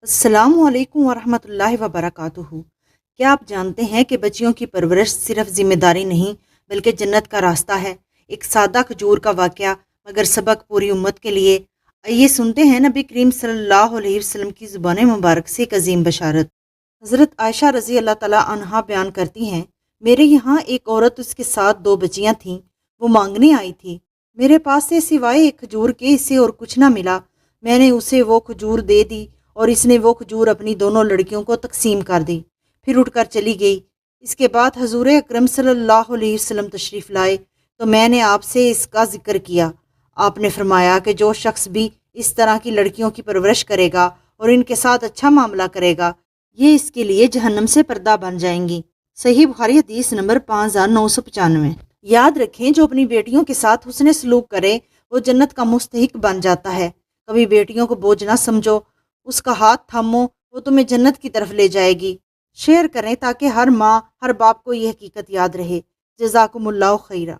السلام علیکم ورحمۃ اللہ وبرکاتہ۔ کیا آپ جانتے ہیں کہ بچیوں کی پرورش صرف ذمہ داری نہیں بلکہ جنت کا راستہ ہے؟ ایک سادہ کھجور کا واقعہ مگر سبق پوری امت کے لیے۔ آئیے سنتے ہیں نبی کریم صلی اللہ علیہ وسلم کی زبان مبارک سے ایک عظیم بشارت۔ حضرت عائشہ رضی اللہ تعالیٰ عنہا بیان کرتی ہیں، میرے یہاں ایک عورت اس کے ساتھ 2 بچیاں تھیں، وہ مانگنے آئی تھی۔ میرے پاس سے سوائے ایک کھجور کے اسے اور کچھ نہ ملا۔ میں نے اسے وہ کھجور دے دی اور اس نے وہ کھجور اپنی دونوں لڑکیوں کو تقسیم کر دی، پھر اٹھ کر چلی گئی۔ اس کے بعد حضور اکرم صلی اللہ علیہ وسلم تشریف لائے تو میں نے آپ سے اس کا ذکر کیا۔ آپ نے فرمایا کہ جو شخص بھی اس طرح کی لڑکیوں کی پرورش کرے گا اور ان کے ساتھ اچھا معاملہ کرے گا، یہ اس کے لیے جہنم سے پردہ بن جائیں گی۔ صحیح بخاری حدیث نمبر 5995۔ یاد رکھیں، جو اپنی بیٹیوں کے ساتھ حسن سلوک کرے وہ جنت کا مستحق بن جاتا ہے۔ کبھی بیٹیوں کو بوجھ نہ سمجھو، اس کا ہاتھ تھامو، وہ تمہیں جنت کی طرف لے جائے گی۔ شیئر کریں تاکہ ہر ماں ہر باپ کو یہ حقیقت یاد رہے۔ جزاکم اللہ خیرہ۔